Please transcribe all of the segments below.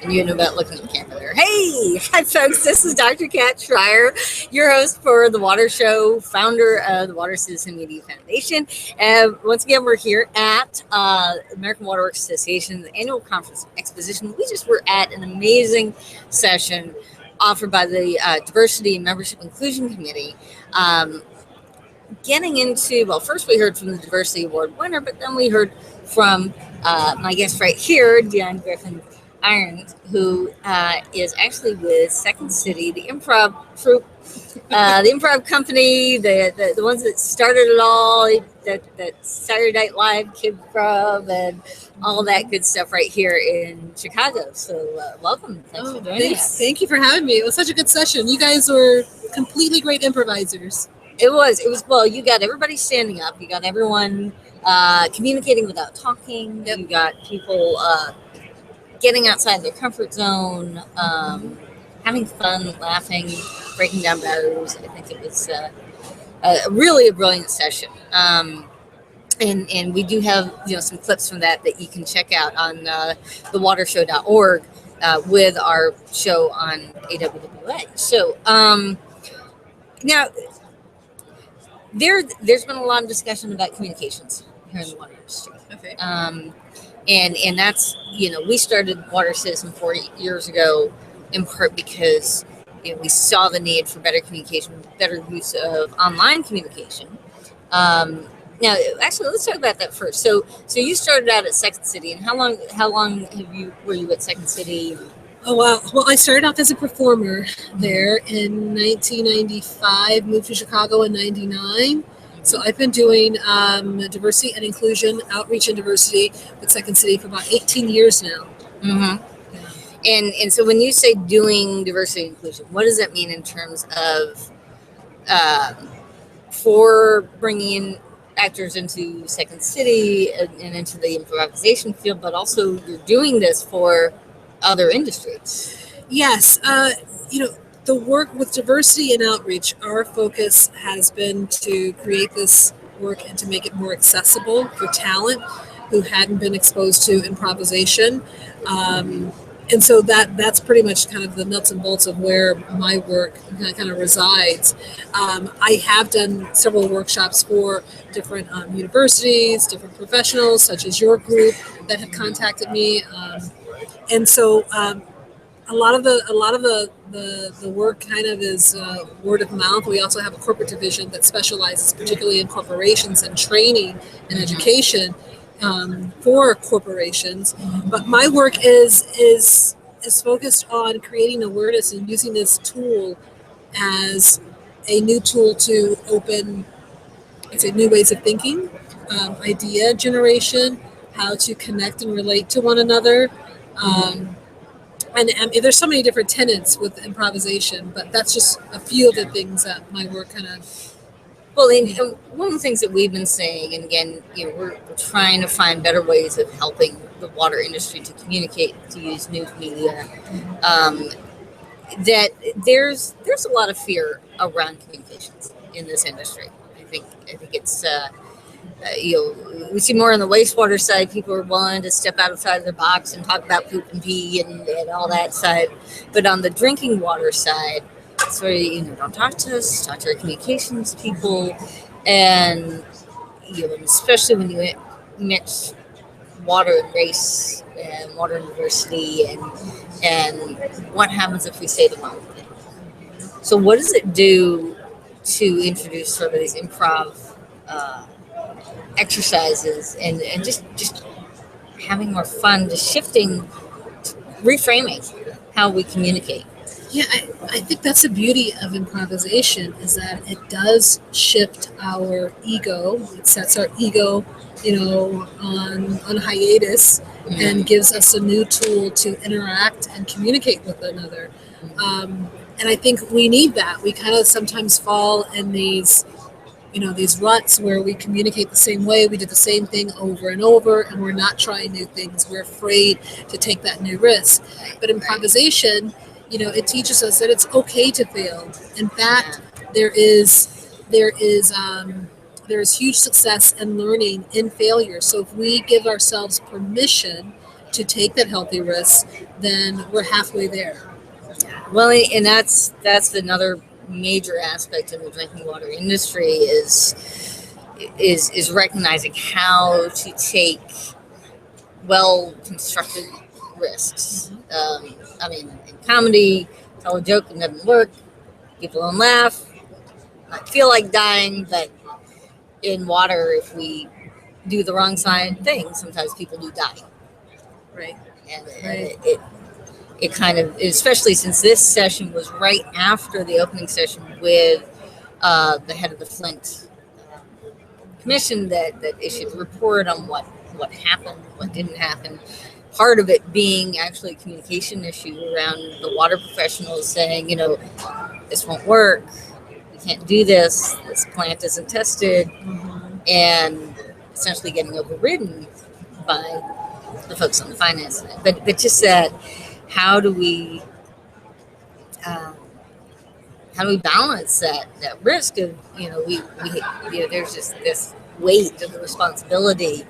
And you know about looking at the camera there. Hey, hi folks, this is Dr. Kat Schreier, your host for The Water Show, founder of the WaterCitizen Media Foundation. And once again, we're here at American Waterworks Association, the annual conference exposition. We just were at an amazing session offered by the Diversity and Membership Inclusion Committee. Getting into, well, first we heard from the Diversity Award winner, but then we heard from my guest right here, dionna griffin-irons, who is actually with Second City, the improv troupe, the improv company, the ones that started it all, that Saturday Night Live Kid Club, and all that good stuff right here in Chicago. So welcome. Thanks for joining us. Thank you for having me. It was such a good session. You guys were completely great improvisers. It was, well, you got everybody standing up. You got everyone communicating without talking. Yep. You got people getting outside their comfort zone, having fun, laughing, breaking down barriers. I think it was really a brilliant session. And we do have some clips from that you can check out on thewatershow.org with our show on AWWA. So now, there's been a lot of discussion about communications here in the water industry. Okay. And that's, we started WaterCitizen 4 years ago in part because we saw the need for better communication, better use of online communication. Now, actually, let's talk about that first. So you started out at Second City, and how long were you at Second City? Oh, wow. Well, I started off as a performer there in 1995, moved to Chicago in 99. So I've been doing diversity and inclusion, outreach and diversity with Second City for about 18 years now. Mm-hmm. Yeah. And so when you say doing diversity and inclusion, what does that mean in terms of for bringing in actors into Second City and into the improvisation field, but also you're doing this for other industries? Yes. The work with diversity and outreach, our focus has been to create this work and to make it more accessible for talent who hadn't been exposed to improvisation. And so that's pretty much kind of the nuts and bolts of where my work kind of resides. I have done several workshops for different universities, different professionals, such as your group that have contacted me. And so a lot of the work kind of is word of mouth. We also have a corporate division that specializes particularly in corporations and training and education for corporations. But my work is focused on creating awareness and using this tool as a new tool to open, I'd say, new ways of thinking, idea generation, how to connect and relate to one another. And there's so many different tenets with improvisation, but that's just a few of the things that my work kind of. Well, and one of the things that we've been saying, and again, we're trying to find better ways of helping the water industry to communicate, to use news media. That there's a lot of fear around communications in this industry. I think it's. We see more on the wastewater side. People are willing to step outside of their box and talk about poop and pee and all that side. But on the drinking water side, it's very, don't talk to us, talk to our communications people. And, especially when you mix water and race and water and diversity and what happens if we say the wrong thing. So what does it do to introduce sort of these improv exercises and just having more fun, just shifting, reframing how we communicate? Yeah, I think that's the beauty of improvisation, is that it does shift our ego. It sets our ego, on hiatus, and gives us a new tool to interact and communicate with another. And I think we need that. We kind of sometimes fall in these ruts where we communicate the same way, we do the same thing over and over, and we're not trying new things. We're afraid to take that new risk. But improvisation, it teaches us that it's okay to fail. In fact, there is huge success and learning in failure. So if we give ourselves permission to take that healthy risk, then we're halfway there. Well, and that's another major aspect of the drinking water industry is recognizing how to take well constructed risks. I mean, in comedy, tell a joke and it doesn't work, people don't laugh, might feel like dying, but in water, if we do the wrong side thing, sometimes people do die. Right. And it kind of, especially since this session was right after the opening session with the head of the Flint commission that issued a report on what happened, what didn't happen. Part of it being actually a communication issue around the water professionals saying, this won't work. We can't do this. This plant isn't tested. And essentially getting overridden by the folks on the finance side. But just that, how do we balance that risk of there's just this weight of the responsibility,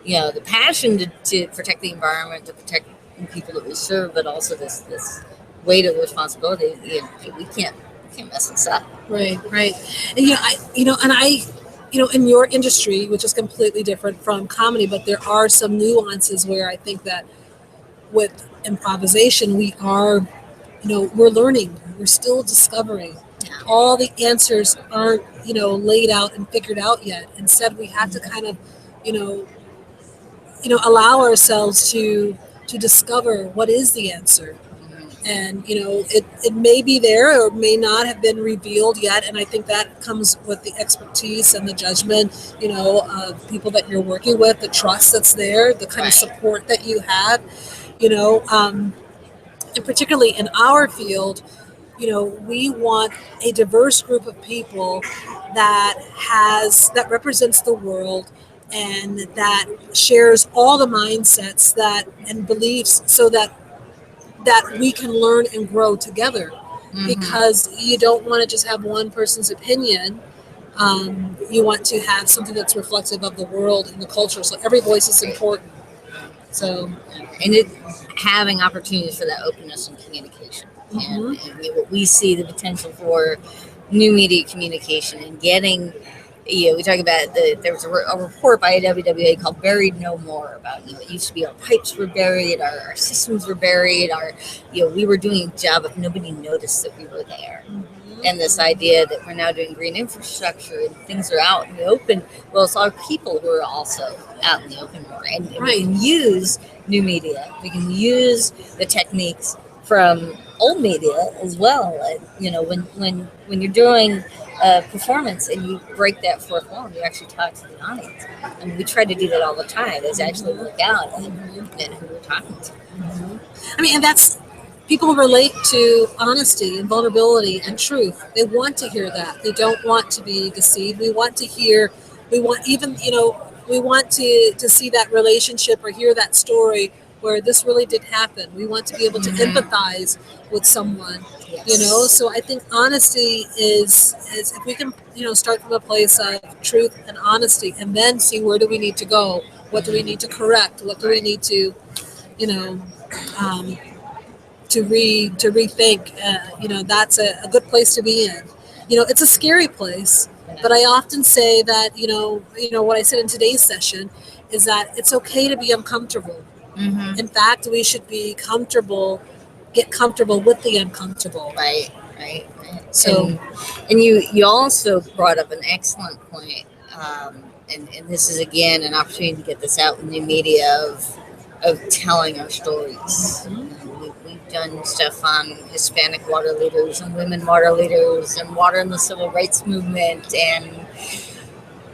the passion to protect the environment, to protect the people that we serve, but also this weight of the responsibility. We can't mess this up. Right. And in your industry, which is completely different from comedy, but there are some nuances where I think that with improvisation, we are, we're learning, we're still discovering. All the answers aren't, laid out and figured out yet. Instead, we have to kind of, allow ourselves to discover what is the answer. And, it may be there or may not have been revealed yet. And I think that comes with the expertise and the judgment, of people that you're working with, the trust that's there, the kind of support that you have, and particularly in our field, we want a diverse group of people that represents the world and that shares all the mindsets and beliefs so that we can learn and grow together. Because you don't want to just have one person's opinion. You want to have something that's reflective of the world and the culture. So every voice is important. So, and having opportunities for that openness and communication. And what we see the potential for new media communication and getting, we talk about there was a report by WWA called Buried No More about, it used to be our pipes were buried, our systems were buried, we were doing a job if nobody noticed that we were there. And this idea that we're now doing green infrastructure and things are out in the open. Well, it's our people who are also out in the open more. And we can use new media. We can use the techniques from old media as well. When you're doing a performance and you break that fourth wall and you actually talk to the audience. I mean, we try to do that all the time. It's actually work out and who we're talking to. And that's, people relate to honesty and vulnerability and truth. They want to hear that. They don't want to be deceived. We want to hear, we want to see that relationship or hear that story where this really did happen. We want to be able to empathize with someone, so I think honesty is if we can, start from a place of truth and honesty and then see where do we need to go? What do we need to correct? What do we need to, to rethink, that's a good place to be in. It's a scary place, but I often say that, what I said in today's session is that it's okay to be uncomfortable. In fact, we should be get comfortable with the uncomfortable. Right. So, and you also brought up an excellent point, and this is again an opportunity to get this out in the media of telling our stories. We've done stuff on Hispanic water leaders and women water leaders and water in the civil rights movement,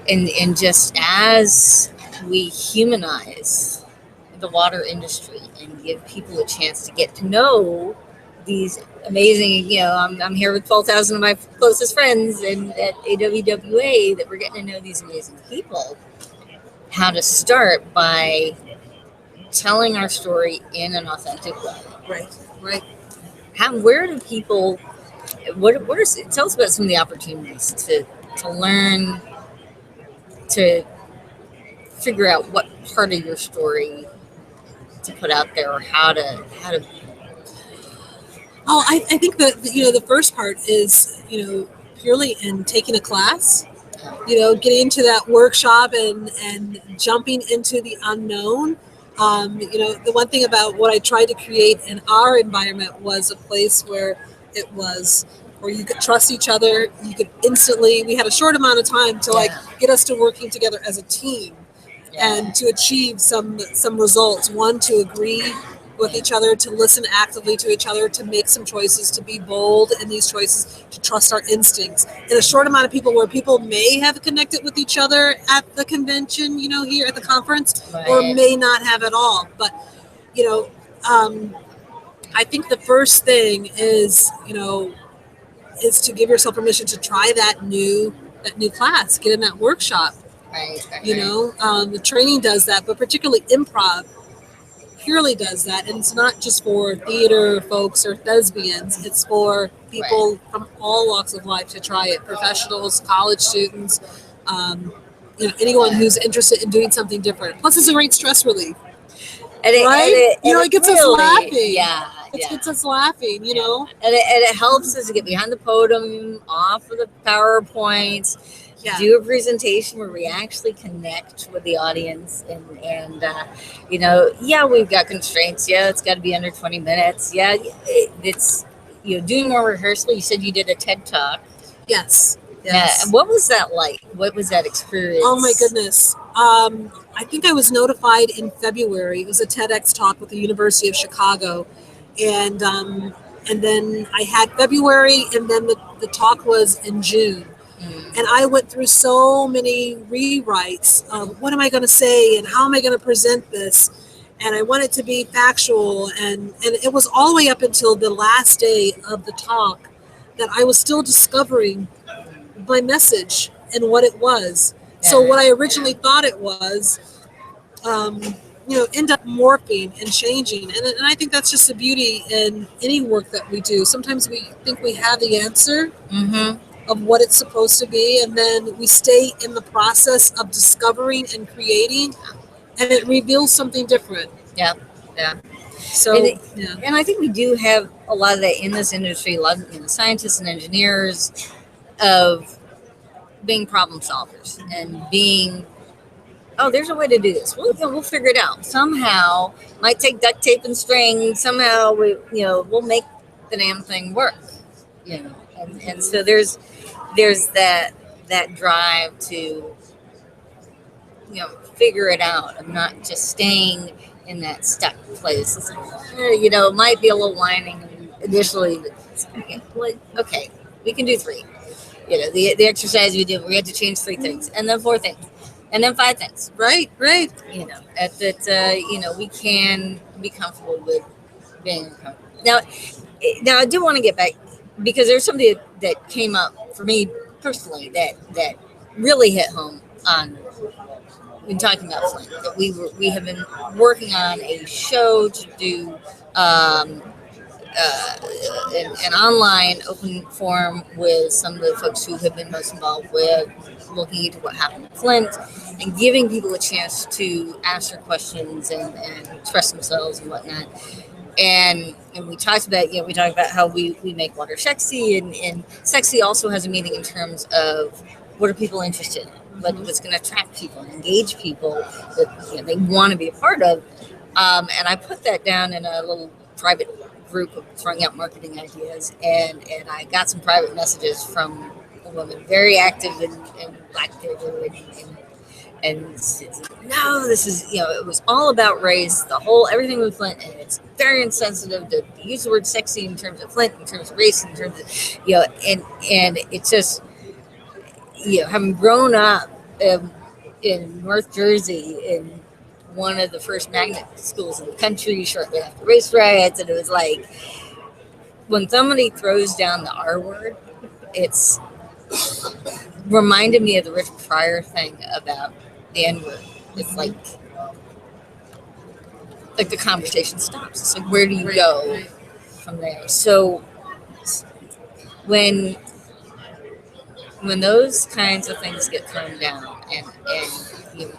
and just as we humanize the water industry and give people a chance to get to know these amazing, I'm here with 12,000 of my closest friends and at AWWA that we're getting to know these amazing people, how to start by telling our story in an authentic way. Right. Where do people, tell us about some of the opportunities to learn, to figure out what part of your story to put out there, or how to Oh, I think that the first part is purely in taking a class, getting into that workshop and jumping into the unknown. The one thing about what I tried to create in our environment was a place where it was where you could trust each other. You could instantly. We had a short amount of time to get us to working together as a team and to achieve some results. One, to agree with each other, to listen actively to each other, to make some choices, to be bold in these choices, to trust our instincts. In a short amount of people, where people may have connected with each other at the convention, here at the conference, or may not have at all. But I think the first thing is to give yourself permission to try that new class, get in that workshop. The training does that, but particularly improv purely does that. And it's not just for theater folks or thespians. It's for people from all walks of life to try it. Professionals, college students, anyone who's interested in doing something different. Plus, it's a great stress relief. And it gets us laughing. It gets us laughing, And it helps us to get behind the podium, off of the PowerPoints, do a presentation where we actually connect with the audience. And we've got constraints. Yeah, it's got to be under 20 minutes. Yeah, it's, doing more rehearsal. You said you did a TED Talk. Yes. Yeah. And what was that like? What was that experience? Oh, my goodness. I think I was notified in February. It was a TEDx talk with the University of Chicago. And then I had February, and then the talk was in June. And I went through so many rewrites of what am I going to say and how am I going to present this? And I want it to be factual. And it was all the way up until the last day of the talk that I was still discovering my message and what it was. So what I originally thought it was, end up morphing and changing. And I think that's just the beauty in any work that we do. Sometimes we think we have the answer of what it's supposed to be, and then we stay in the process of discovering and creating, and it reveals something different. Yeah. So, and I think we do have a lot of that in this industry. A lot of scientists and engineers of being problem solvers and being, there's a way to do this. We'll figure it out somehow. Might take duct tape and string. Somehow we'll make the damn thing work. And so there's that drive to figure it out. I'm not just staying in that stuck place. It's like, it might be a little whining initially, but okay, we can do 3. The exercise we did, we had to change 3 things, and then 4 things, and then 5 things. Right. We can be comfortable with being uncomfortable. Now I do want to get back, because there's something that came up for me personally that really hit home on when talking about Flint. That we have been working on a show to do an online open forum with some of the folks who have been most involved with looking into what happened in Flint and giving people a chance to ask their questions and express themselves and whatnot. And we talked about how we make water sexy, and sexy also has a meaning in terms of what are people interested in, what's going to attract people and engage people that they want to be a part of. And I put that down in a little private group of throwing out marketing ideas, and I got some private messages from a woman very active in Black theater and no, this is, it was all about race, everything with Flint, and it's very insensitive to use the word sexy in terms of Flint, in terms of race, in terms of, and it's just, having grown up in North Jersey in one of the first magnet schools in the country shortly after race riots, and it was like, when somebody throws down the R word, it's reminded me of the Rich Pryor thing about the N-word. It's like the conversation stops. It's like, where do you go from there? So when those kinds of things get thrown down and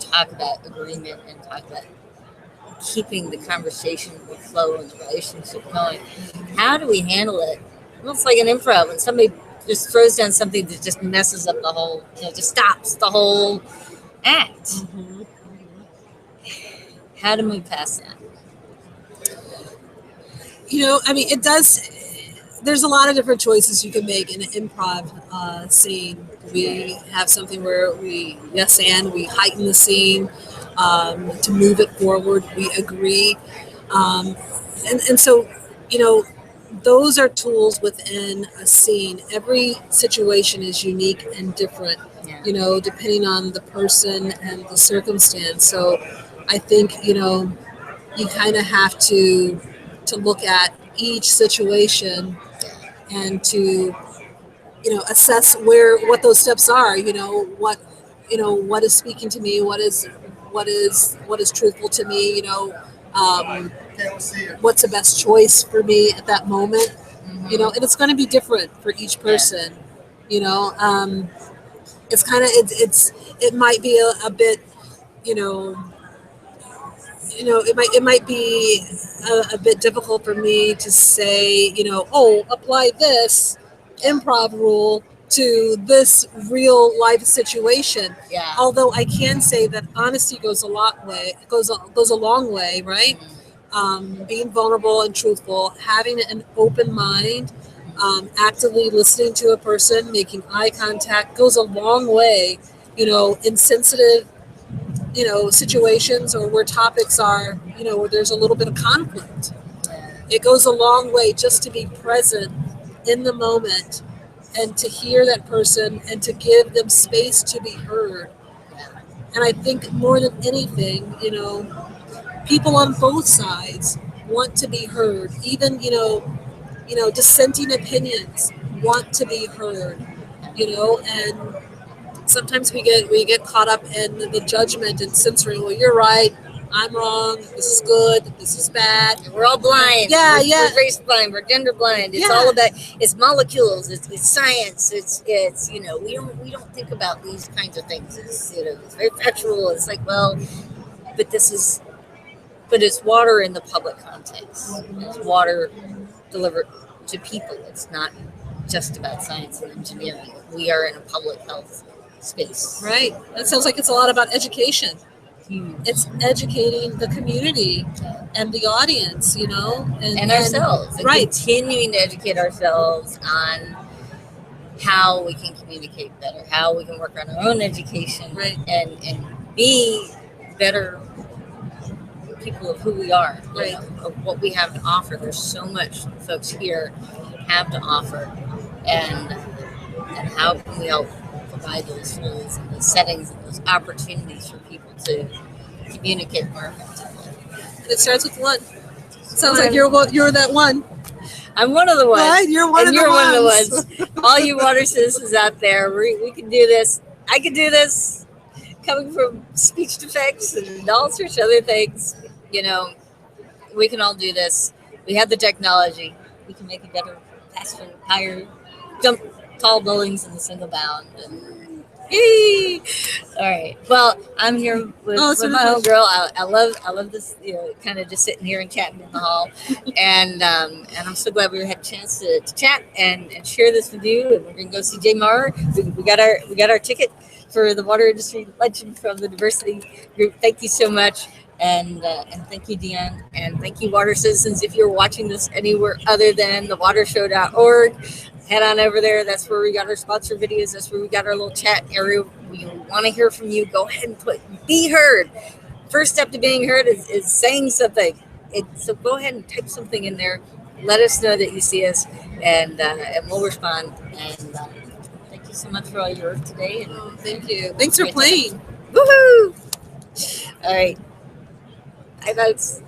talk about agreement and talk about keeping the conversation, the flow, and the relationship going. How do we handle it? Almost like an improv when somebody just throws down something that just messes up the whole, just stops the whole act. Mm-hmm. How to move past that? I mean, it does. There's a lot of different choices you can make in an improv scene. We have something where we heighten the scene to move it forward. We agree, and so those are tools within a scene. Every situation is unique and different, Yeah. depending on the person and the circumstance. So I think you kind of have to look at each situation and to assess what those steps are. What is speaking to me, what is truthful to me. What's the best choice for me at that moment. And it's going to be different for each person. It's kind of it might be a bit you know it might be a bit difficult for me to say, apply this improv rule to this real life situation. Yeah. Although I can say that honesty goes a long way, right? Being vulnerable and truthful, having an open mind, actively listening to a person, making eye contact goes a long way, in sensitive situations or where topics are, where there's a little bit of conflict. It goes a long way just to be present in the moment and to hear that person and to give them space to be heard. And I think more than anything, people on both sides want to be heard. Even, dissenting opinions want to be heard, and sometimes we get caught up in the judgment and censoring. Well, you're right, I'm wrong. This is good. This is bad. We're all blind. Yeah, we're race blind. We're gender blind. It's all about it's molecules. It's science. It's we don't think about these kinds of things. It's very factual. It's like, well, but it's water in the public context. It's water delivered to people. It's not just about science and engineering. We are in a public health space. Right. That sounds like it's a lot about education. It's educating the community and the audience, and ourselves. And right. Continuing to educate ourselves on how we can communicate better, how we can work on our own education, right. and be better people of who we are, right. Of what we have to offer. There's so much folks here have to offer, and how can we help provide those tools and those settings and those opportunities for people to communicate more effectively. And it starts with one. Sounds like you're that one. I'm one of the ones. Right, you're one of the ones. All you water citizens out there, we can do this. I can do this. Coming from speech defects and all sorts of other things, we can all do this. We have the technology. We can make it better, faster, higher, jump tall buildings in a single bound. Yay! All right. Well, I'm here with my own girl. I love this. Kind of just sitting here and chatting in the hall, and I'm so glad we had a chance to chat and share this with you. And we're gonna go see Jay Maher. We got our ticket for the water industry luncheon from the diversity group. Thank you so much. And thank you, Dion. And thank you, Water Citizens. If you're watching this anywhere other than thewatershow.org, head on over there. That's where we got our sponsor videos. That's where we got our little chat area. We want to hear from you. Go ahead and be heard. First step to being heard is saying something. So go ahead and type something in there. Let us know that you see us, and we'll respond. And thank you so much for all your work today. And thank you. Thanks for playing. Woohoo! All right. Bye, folks.